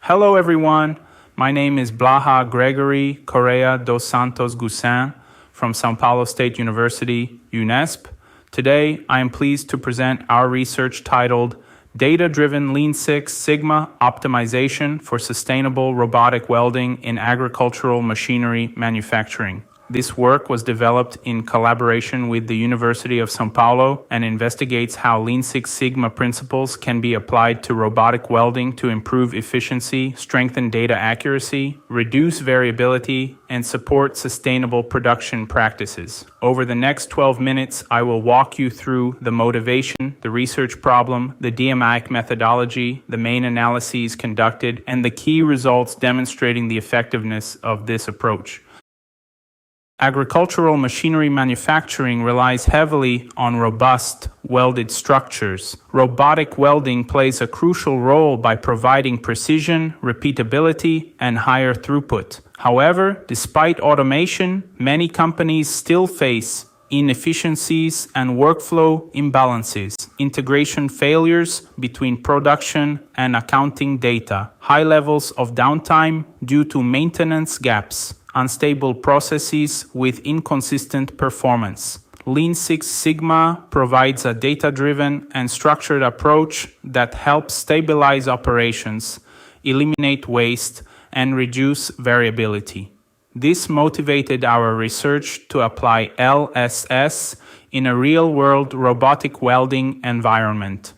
Hello everyone, my name is Blaha Gregory Correia dos Santos Goussain from São Paulo State University, UNESP. Today, I am pleased to present our research titled Data-Driven Lean Six Sigma Optimization for Sustainable Robotic Welding in Agricultural Machinery Manufacturing. This work was developed in collaboration with the University of São Paulo and investigates how Lean Six Sigma principles can be applied to robotic welding to improve efficiency, strengthen data accuracy, reduce variability, and support sustainable production practices. Over the next 12 minutes, I will walk you through the motivation, the research problem, the DMAIC methodology, the main analyses conducted, and the key results demonstrating the effectiveness of this approach. Agricultural machinery manufacturing relies heavily on robust, welded structures. Robotic welding plays a crucial role by providing precision, repeatability, and higher throughput. However, despite automation, many companies still face inefficiencies and workflow imbalances, integration failures between production and accounting data, high levels of downtime due to maintenance gaps, unstable processes with inconsistent performance. Lean Six Sigma provides a data-driven and structured approach that helps stabilize operations, eliminate waste, and reduce variability. This motivated our research to apply LSS in a real-world robotic welding environment.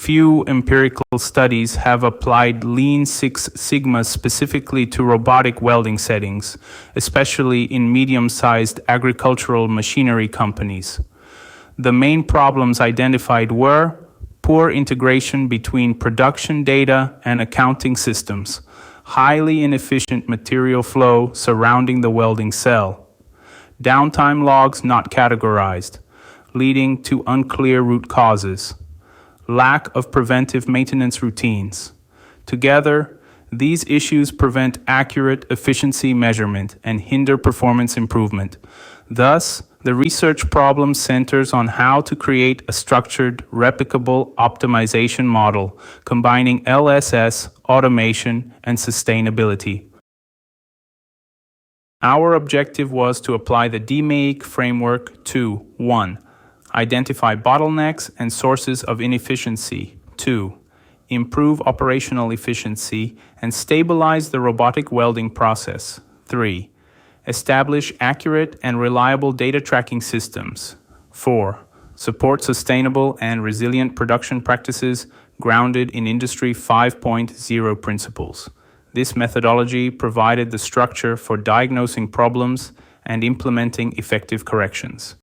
Few empirical studies have applied Lean Six Sigma specifically to robotic welding settings, especially in medium-sized agricultural machinery companies. The main problems identified were poor integration between production data and accounting systems, highly inefficient material flow surrounding the welding cell, downtime logs not categorized, leading to unclear root causes, lack of preventive maintenance routines. Together, these issues prevent accurate efficiency measurement and hinder performance improvement. Thus, the research problem centers on how to create a structured, replicable optimization model, combining LSS, automation, and sustainability. Our objective was to apply the DMAIC framework to 1. Identify bottlenecks and sources of inefficiency. 2. Improve operational efficiency and stabilize the robotic welding process. 3. Establish accurate and reliable data tracking systems. 4. Support sustainable and resilient production practices grounded in Industry 5.0 principles. This methodology provided the structure for diagnosing problems and implementing effective corrections.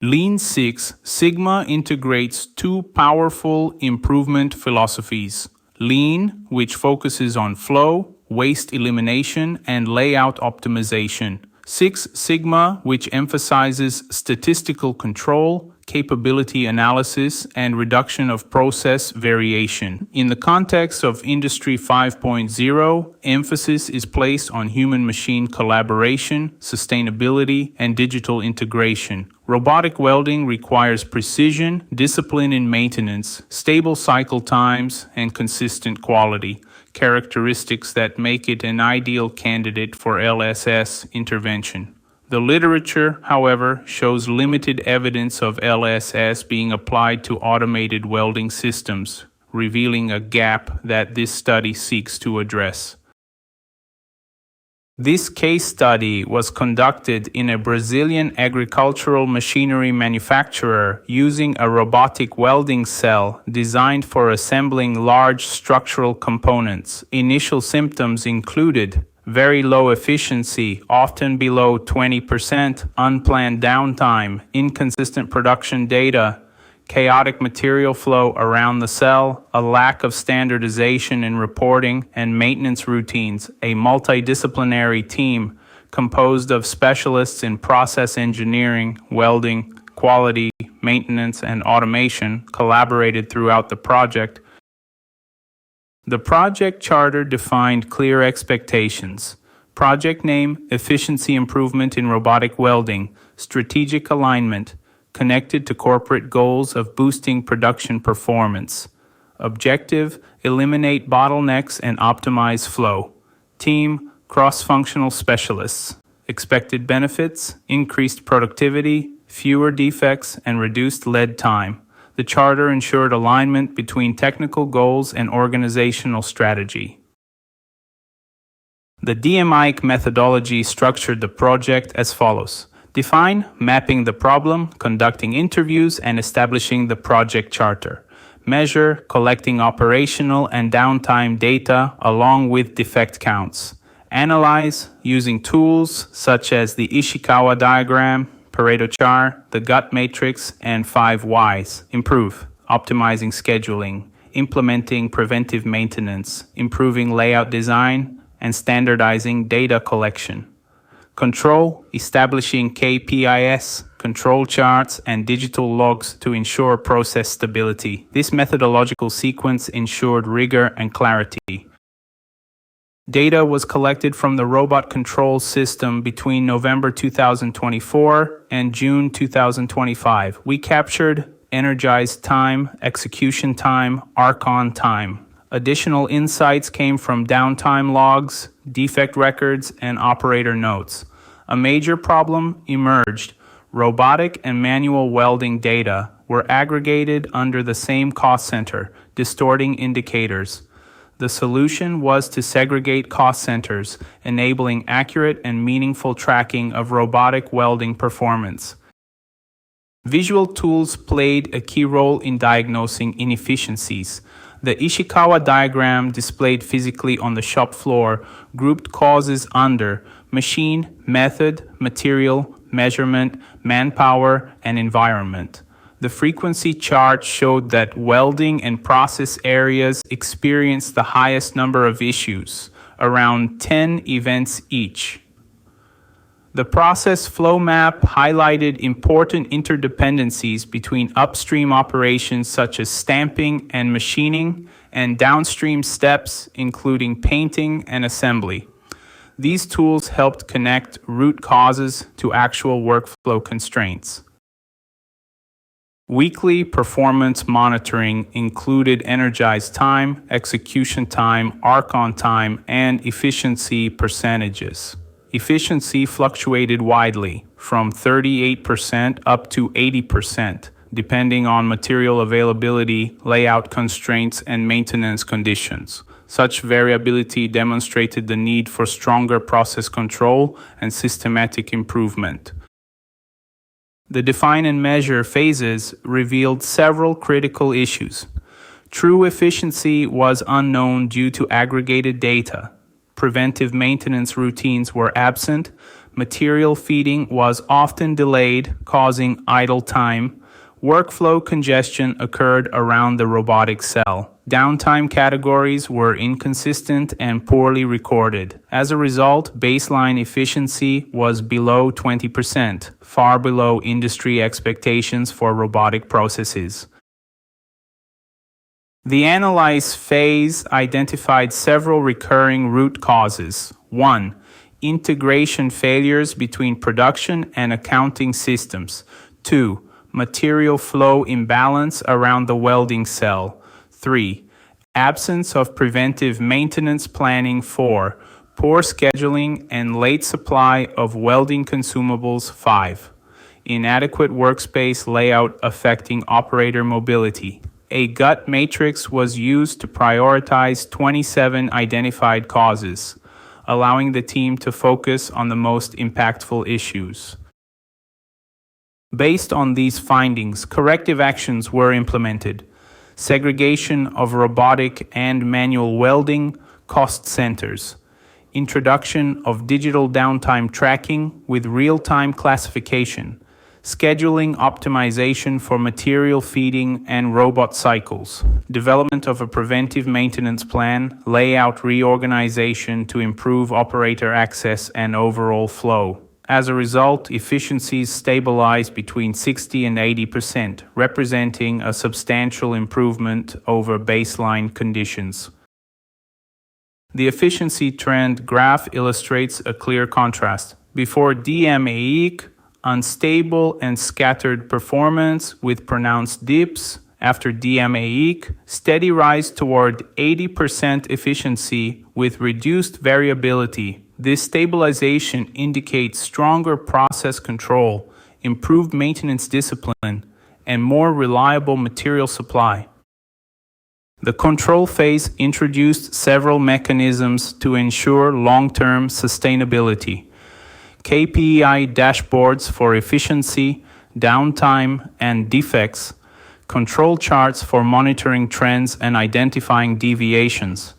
Lean Six Sigma integrates two powerful improvement philosophies. Lean, which focuses on flow, waste elimination, and layout optimization. Six Sigma, which emphasizes statistical control, capability analysis, and reduction of process variation. In the context of Industry 5.0, emphasis is placed on human-machine collaboration, sustainability, and digital integration. Robotic welding requires precision, discipline in maintenance, stable cycle times, and consistent quality, characteristics that make it an ideal candidate for LSS intervention. The literature, however, shows limited evidence of LSS being applied to automated welding systems, revealing a gap that this study seeks to address. This case study was conducted in a Brazilian agricultural machinery manufacturer using a robotic welding cell designed for assembling large structural components. Initial symptoms included very low efficiency, often below 20%, unplanned downtime, inconsistent production data, chaotic material flow around the cell, a lack of standardization in reporting and maintenance routines. A multidisciplinary team composed of specialists in process engineering, welding, quality, maintenance, and automation collaborated throughout the project. The project charter defined clear expectations. Project name, efficiency improvement in robotic welding, strategic alignment, connected to corporate goals of boosting production performance. Objective: eliminate bottlenecks and optimize flow. Team: cross-functional specialists. Expected benefits: increased productivity, fewer defects, and reduced lead time. The charter ensured alignment between technical goals and organizational strategy. The DMIC methodology structured the project as follows. Define: mapping the problem, conducting interviews, and establishing the project charter. Measure: collecting operational and downtime data along with defect counts. Analyze: using tools such as the Ishikawa diagram, Pareto chart, the gut matrix, and 5 whys. Improve: optimizing scheduling, implementing preventive maintenance, improving layout design, and standardizing data collection. Control: establishing KPIs, control charts, and digital logs to ensure process stability. This methodological sequence ensured rigor and clarity. Data was collected from the robot control system between November 2024 and June 2025. We captured energized time, execution time, arc-on time. Additional insights came from downtime logs, defect records, and operator notes. A major problem emerged. Robotic and manual welding data were aggregated under the same cost center, distorting indicators. The solution was to segregate cost centers, enabling accurate and meaningful tracking of robotic welding performance. Visual tools played a key role in diagnosing inefficiencies. The Ishikawa diagram displayed physically on the shop floor grouped causes under machine, method, material, measurement, manpower, and environment. The frequency chart showed that welding and process areas experienced the highest number of issues, around 10 events each. The process flow map highlighted important interdependencies between upstream operations such as stamping and machining and downstream steps including painting and assembly. These tools helped connect root causes to actual workflow constraints. Weekly performance monitoring included energized time, execution time, arc-on time, and efficiency percentages. Efficiency fluctuated widely, from 38% up to 80%, depending on material availability, layout constraints, and maintenance conditions. Such variability demonstrated the need for stronger process control and systematic improvement. The define and measure phases revealed several critical issues. True efficiency was unknown due to aggregated data. Preventive maintenance routines were absent. Material feeding was often delayed, causing idle time. Workflow congestion occurred around the robotic cell. Downtime categories were inconsistent and poorly recorded. As a result, baseline efficiency was below 20%, far below industry expectations for robotic processes. The analyze phase identified several recurring root causes. 1. Integration failures between production and accounting systems. 2. Material flow imbalance around the welding cell. 3. Absence of preventive maintenance planning. 4. Poor scheduling and late supply of welding consumables. 5. Inadequate workspace layout affecting operator mobility. A gut matrix was used to prioritize 27 identified causes, allowing the team to focus on the most impactful issues. Based on these findings, corrective actions were implemented. Segregation of robotic and manual welding cost centers. Introduction of digital downtime tracking with real-time classification. Scheduling optimization for material feeding and robot cycles. Development of a preventive maintenance plan. Layout reorganization to improve operator access and overall flow. As a result, efficiencies stabilized between 60 and 80%, representing a substantial improvement over baseline conditions. The efficiency trend graph illustrates a clear contrast. Before DMAIC, unstable and scattered performance with pronounced dips, After DMAIC, steady rise toward 80% efficiency with reduced variability. This stabilization indicates stronger process control, improved maintenance discipline, and more reliable material supply. The control phase introduced several mechanisms to ensure long-term sustainability. KPI dashboards for efficiency, downtime, and defects, control charts for monitoring trends and identifying deviations,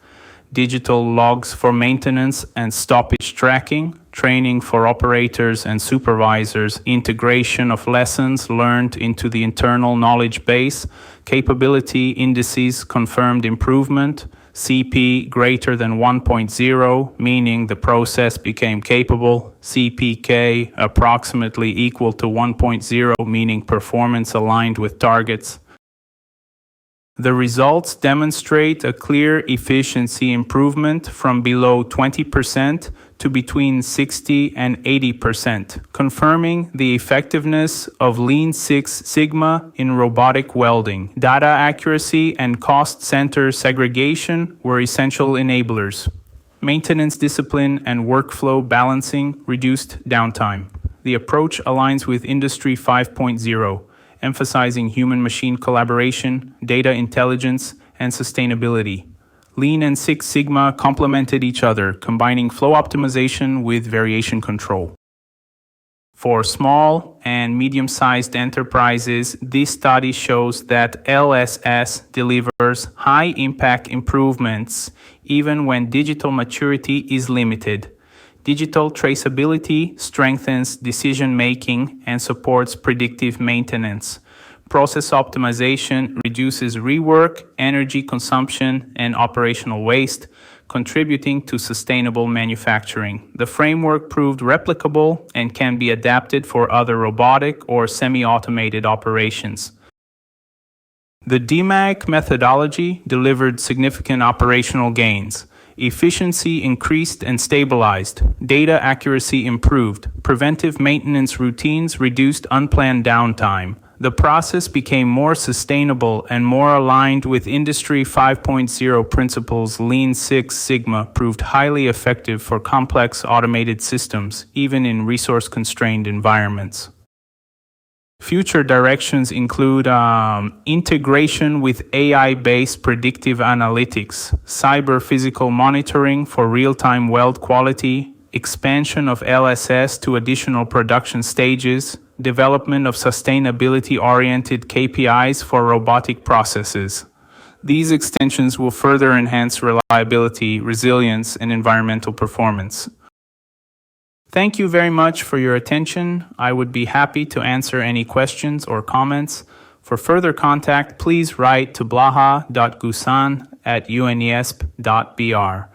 digital logs for maintenance and stoppage tracking, training for operators and supervisors, integration of lessons learned into the internal knowledge base, capability indices confirmed improvement, CP greater than 1.0, meaning the process became capable, CPK approximately equal to 1.0, meaning performance aligned with targets. The results demonstrate a clear efficiency improvement from below 20% to between 60 and 80%, confirming the effectiveness of Lean Six Sigma in robotic welding. Data accuracy and cost center segregation were essential enablers. Maintenance discipline and workflow balancing reduced downtime. The approach aligns with Industry 5.0, emphasizing human-machine collaboration, data intelligence, and sustainability. Lean and Six Sigma complemented each other, combining flow optimization with variation control. For small and medium-sized enterprises, this study shows that LSS delivers high-impact improvements even when digital maturity is limited. Digital traceability strengthens decision-making and supports predictive maintenance. Process optimization reduces rework, energy consumption, and operational waste, contributing to sustainable manufacturing. The framework proved replicable and can be adapted for other robotic or semi-automated operations. The DMAIC methodology delivered significant operational gains. Efficiency increased and stabilized. Data accuracy improved. Preventive maintenance routines reduced unplanned downtime. The process became more sustainable and more aligned with Industry 5.0 principles. Lean Six Sigma proved highly effective for complex automated systems, even in resource-constrained environments. Future directions include integration with AI-based predictive analytics, cyber-physical monitoring for real-time weld quality, expansion of LSS to additional production stages, development of sustainability-oriented KPIs for robotic processes. These extensions will further enhance reliability, resilience, and environmental performance. Thank you very much for your attention. I would be happy to answer any questions or comments. For further contact, please write to blaha.goussain@unesp.br.